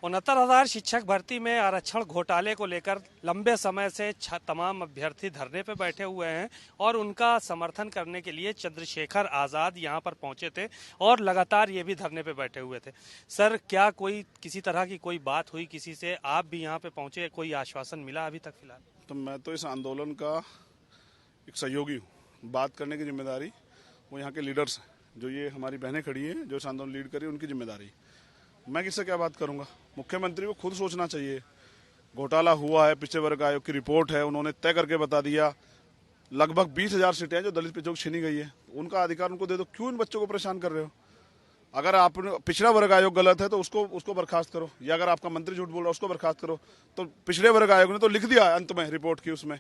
69,000 शिक्षक भर्ती में आरक्षण घोटाले को लेकर लंबे समय से तमाम अभ्यर्थी धरने पर बैठे हुए हैं और उनका समर्थन करने के लिए चंद्रशेखर आजाद यहां पर पहुंचे थे और लगातार ये भी धरने पर बैठे हुए थे। सर, क्या कोई किसी तरह की कोई बात हुई किसी से? आप भी यहां पे पहुंचे, कोई आश्वासन मिला अभी तक फिलहाल? तो मैं तो इस आंदोलन का एक सहयोगी हूँ। बात करने की जिम्मेदारी वो यहाँ के लीडर्स हैं, जो ये हमारी बहनें खड़ी हैं जो इस आंदोलन लीड करी, उनकी जिम्मेदारी। मैं किससे क्या बात करूंगा? मुख्यमंत्री को खुद सोचना चाहिए। घोटाला हुआ है, पिछले वर्ग आयोग की रिपोर्ट है, उन्होंने तय करके बता दिया। लगभग 20,000 सीटें हैं जो दलित पिछड़ों को छीनी गई है, उनका अधिकार उनको दे दो। क्यों इन बच्चों को परेशान कर रहे हो? अगर आप पिछड़ा वर्ग आयोग गलत है तो उसको बर्खास्त करो, या अगर आपका मंत्री झूठ बोल रहा है उसको बर्खास्त करो। तो पिछड़े वर्ग आयोग ने तो लिख दिया अंत में रिपोर्ट की उसमें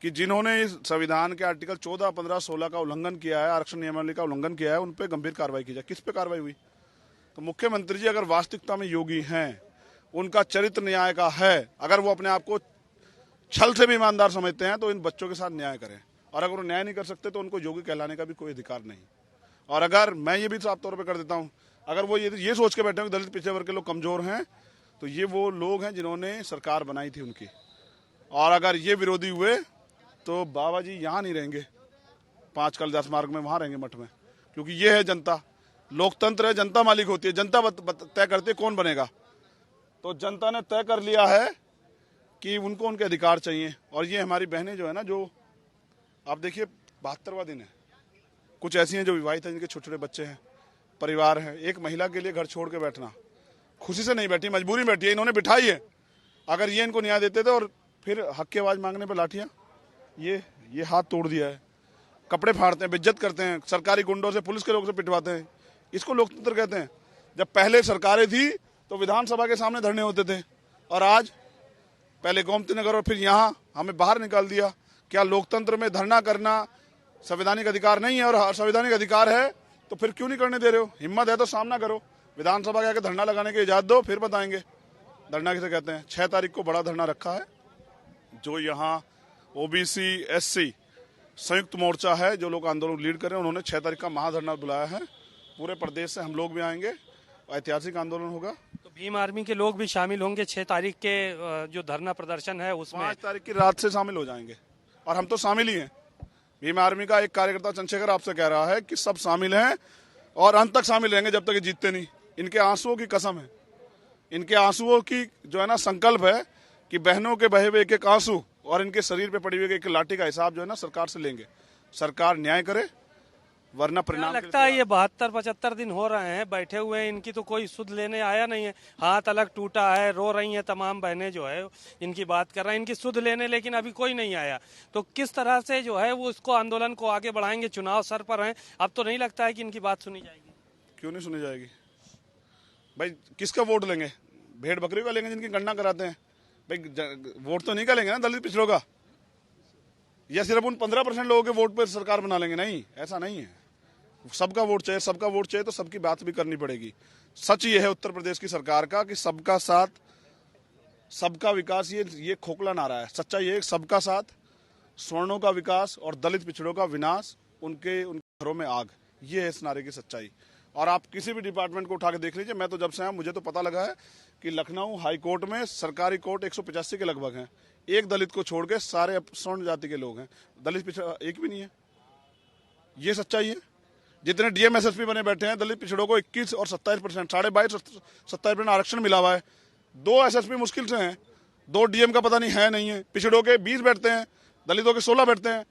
कि जिन्होंने इस संविधान के आर्टिकल 14, 15, 16 का उल्लंघन किया है, आरक्षण नियमावली का उल्लंघन किया है, उन पर गंभीर कार्रवाई की जाए। किस पे कार्रवाई हुई? तो मुख्यमंत्री जी अगर वास्तविकता में योगी हैं, उनका चरित्र न्याय का है, अगर वो अपने आप को छल से भी ईमानदार समझते हैं तो इन बच्चों के साथ न्याय करें। और अगर वो न्याय नहीं कर सकते तो उनको योगी कहलाने का भी कोई अधिकार नहीं। और अगर मैं ये भी साफ तौर पे कर देता हूँ, अगर वो ये सोच के बैठे हैं कि दलित पिछड़े वर्ग के लोग कमजोर हैं, तो ये वो लोग हैं जिन्होंने सरकार बनाई थी उनकी। और अगर ये विरोधी हुए तो बाबा जी यहाँ नहीं रहेंगे, 5 कालिदास मार्ग में, वहां रहेंगे मठ में। क्योंकि ये है जनता, लोकतंत्र है, जनता मालिक होती है, जनता तय करती है कौन बनेगा। तो जनता ने तय कर लिया है कि उनको उनके अधिकार चाहिए। और ये हमारी बहनें जो है ना, जो आप देखिए 72वां दिन है, कुछ ऐसी हैं जो विवाहित हैं, जिनके छोटे छोटे बच्चे हैं, परिवार है। एक महिला के लिए घर छोड़ के बैठना, खुशी से नहीं बैठी, मजबूरी में बैठी है, इन्होंने बिठाई है। अगर ये इनको न्याय देते थे और फिर हक की आवाज मांगने पर लाठियां, ये हाथ तोड़ दिया है, कपड़े फाड़ते हैं, बेइज्जत करते हैं, सरकारी गुंडों से, पुलिस के लोगों से पिटवाते हैं। इसको लोकतंत्र कहते हैं? जब पहले सरकारें थी तो विधानसभा के सामने धरने होते थे, और आज पहले गोमती नगर और फिर यहाँ हमें बाहर निकाल दिया। क्या लोकतंत्र में धरना करना संवैधानिक अधिकार नहीं है? और संवैधानिक अधिकार है तो फिर क्यों नहीं करने दे रहे हो? हिम्मत है तो सामना करो, विधानसभा के आगे धरना लगाने की इजाजत दो, फिर बताएंगे धरना किसे कहते हैं। 6 तारीख को बड़ा धरना रखा है, जो यहाँ ओबीसी एससी संयुक्त मोर्चा है, जो लोग आंदोलन लीड कर रहे हैं, उन्होंने 6 तारीख का महाधरना बुलाया है। पूरे प्रदेश से हम लोग भी आएंगे, ऐतिहासिक आंदोलन होगा। तो भीम आर्मी के लोग भी शामिल होंगे 6 तारीख के जो धरना प्रदर्शन है उसमें? 5 तारीख की रात से शामिल हो जाएंगे, और हम तो शामिल ही हैं। भीम आर्मी का एक कार्यकर्ता चंद्रशेखर आपसे कह रहा है कि सब शामिल हैं और अंत तक शामिल रहेंगे जब तक ये जीतते नहीं। इनके आंसुओं की कसम है, इनके आंसुओं की जो है ना संकल्प है कि बहनों के बहे हुए एक एक आंसू और इनके शरीर पे पड़ी हुई एक लाठी का हिसाब जो है ना सरकार से लेंगे। सरकार न्याय करे, वरना परिणाम लगता है ये 72-75 दिन हो रहे हैं बैठे हुए हैं, इनकी तो कोई सुध लेने आया नहीं है। हाथ अलग टूटा है, रो रही हैं तमाम बहनें जो है, इनकी बात कर रहे हैं, इनकी सुध लेने, लेकिन अभी कोई नहीं आया। तो किस तरह से जो है वो इसको आंदोलन को आगे बढ़ाएंगे? चुनाव सर पर हैं, अब तो नहीं लगता है कि इनकी बात सुनी जाएगी। क्यों नहीं सुनी जाएगी भाई? किसका वोट लेंगे? भेड़ बकरी का लेंगे जिनकी गणना कराते हैं भाई। वोट तो नहीं का लेंगे ना दलित पिछड़ों का, या सिर्फ उन 15% लोगों के वोट पर सरकार बना लेंगे? नहीं, ऐसा नहीं है। सबका वोट चाहिए, सबका वोट चाहिए तो सबकी बात भी करनी पड़ेगी। सच ये है उत्तर प्रदेश की सरकार का कि सबका साथ सबका विकास, ये खोखला नारा है। सच्चा ये है, सबका साथ, स्वर्णों का विकास और दलित पिछड़ों का विनाश, उनके घरों में आग, ये है इस नारे की सच्चाई। और आप किसी भी डिपार्टमेंट को उठा के देख लीजिए। मैं तो जब से आया मुझे तो पता लगा है कि लखनऊ हाई कोर्ट में सरकारी कोर्ट 185 के लगभग हैं, एक दलित को छोड़ के सारे स्वर्ण जाति के लोग हैं, दलित पिछड़ा एक भी नहीं है। ये सच्चाई है। जितने डीएम एसएसपी बने बैठे हैं, दलित पिछड़ों को 21 और 27%, 22.5-27% आरक्षण मिला हुआ है। 2 एसएसपी मुश्किल से हैं, 2 डीएम का पता नहीं है नहीं है। पिछड़ों के 20 बैठते हैं, दलितों के 16 बैठते हैं,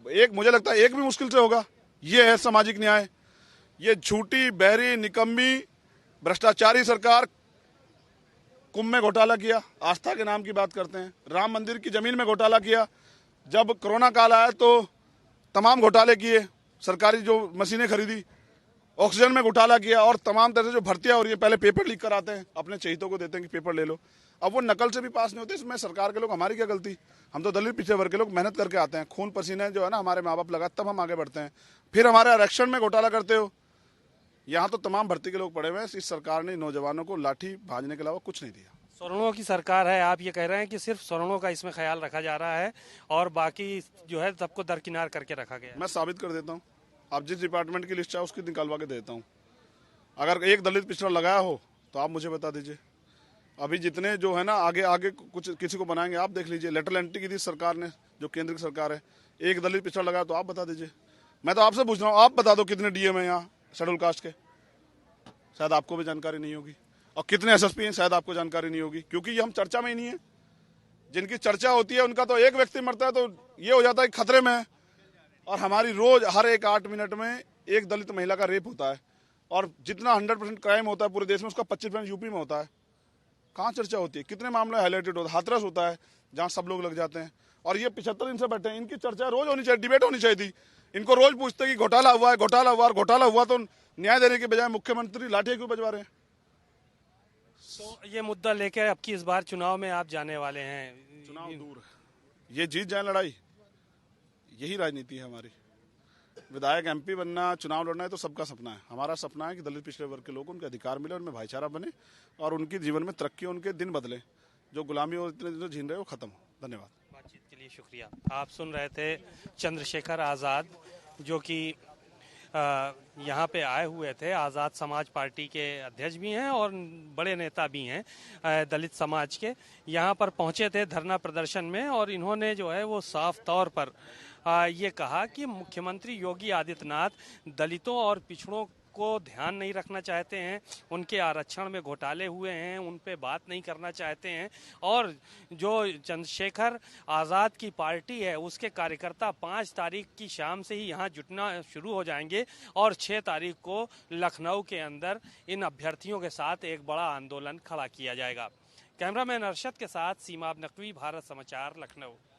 एक मुझे लगता है एक भी मुश्किल से होगा। ये है सामाजिक न्याय। ये झूठी, बहरी, निकम्मी, भ्रष्टाचारी सरकार कुंभ में घोटाला किया, आस्था के नाम की बात करते हैं, राम मंदिर की जमीन में घोटाला किया, जब कोरोना काल आया तो तमाम घोटाले किए, सरकारी जो मशीनें खरीदी, ऑक्सीजन में घोटाला किया, और तमाम तरह से जो भर्तियां हो रही है, पहले पेपर लीक कराते हैं, अपने चहेतों को देते हैं कि पेपर ले लो, अब वो नकल से भी पास नहीं होते। इसमें सरकार के लोग, हमारी क्या गलती? हम तो दलित पिछड़े वर्ग के लोग मेहनत करके आते हैं, खून पसीने जो है ना हमारे माँ बाप लगा, तब हम आगे बढ़ते हैं। फिर हमारे आरक्षण में घोटाला करते हो। यहाँ तो तमाम भर्ती के लोग पड़े हुए हैं। इस सरकार ने नौजवानों को लाठी भाजने के अलावा कुछ नहीं दिया। स्वर्णों की सरकार है, आप ये कह रहे हैं कि सिर्फ स्वर्णों का इसमें ख्याल रखा जा रहा है और बाकी जो है सबको दरकिनार करके रखा गया है। मैं साबित कर देता हूँ, आप जिस डिपार्टमेंट की लिस्ट है उसकी निकालवा के देता हूँ। अगर एक दलित पिछड़ा लगाया हो तो आप मुझे बता दीजिए। अभी जितने जो है ना आगे आगे कुछ किसी को बनाएंगे, आप देख लीजिए। लेटरल एंट्री की थी सरकार ने, जो केंद्र की सरकार है, एक दलित पिछड़ा लगा तो आप बता दीजिए। मैं तो आपसे पूछ रहा हूँ, आप बता दो कितने डीएम है यहाँ शेड्यूल कास्ट के, शायद आपको भी जानकारी नहीं होगी। और कितने एसएसपी हैं, शायद आपको जानकारी नहीं होगी, क्योंकि ये हम चर्चा में ही नहीं है। जिनकी चर्चा होती है उनका तो एक व्यक्ति मरता है तो ये हो जाता है कि खतरे में है। और हमारी रोज हर एक 8 मिनट में एक दलित महिला का रेप होता है, और जितना 100% क्राइम होता है पूरे देश में, उसका 25% यूपी में होता है। कहाँ चर्चा होती है? कितने मामले हाईलाइटेड होते हैं? हाथरस होता है जहाँ सब लोग लग जाते हैं, और ये 75 दिन से बैठे हैं। इनकी चर्चा रोज होनी चाहिए, डिबेट होनी चाहिए थी। इनको रोज पूछते कि घोटाला हुआ है, घोटाला हुआ, घोटाला हुआ, तो न्याय देने के बजाय मुख्यमंत्री लाठी क्यों बजवा रहे हैं? तो ये मुद्दा लेकर अब की इस बार चुनाव में आप जाने वाले हैं। चुनाव दूर है, ये जीत जाए लड़ाई, यही राजनीति है हमारी। विधायक एमपी बनना, चुनाव लड़ना है तो सबका सपना है। हमारा सपना है कि दलित पिछड़े वर्ग के लोग, उनके अधिकार मिले, उनमें भाईचारा बने और उनके जीवन में तरक्की, उनके दिन बदले। जो गुलामी और इतने दिन झील रहे वो खत्म हो। धन्यवाद। बातचीत के लिए शुक्रिया। आप सुन रहे थे चंद्रशेखर आज़ाद, जो कि यहाँ पे आए हुए थे। आज़ाद समाज पार्टी के अध्यक्ष भी हैं और बड़े नेता भी हैं दलित समाज के। यहाँ पर पहुँचे थे धरना प्रदर्शन में, और इन्होंने जो है वो साफ तौर पर ये कहा कि मुख्यमंत्री योगी आदित्यनाथ दलितों और पिछड़ों को ध्यान नहीं रखना चाहते हैं, उनके आरक्षण में घोटाले हुए हैं उन पे बात नहीं करना चाहते हैं। और जो चंद्रशेखर आज़ाद की पार्टी है उसके कार्यकर्ता 5 तारीख की शाम से ही यहाँ जुटना शुरू हो जाएंगे, और 6 तारीख को लखनऊ के अंदर इन अभ्यर्थियों के साथ एक बड़ा आंदोलन खड़ा किया जाएगा। कैमरामैन अरशद के साथ सीमा नकवी, भारत समाचार, लखनऊ।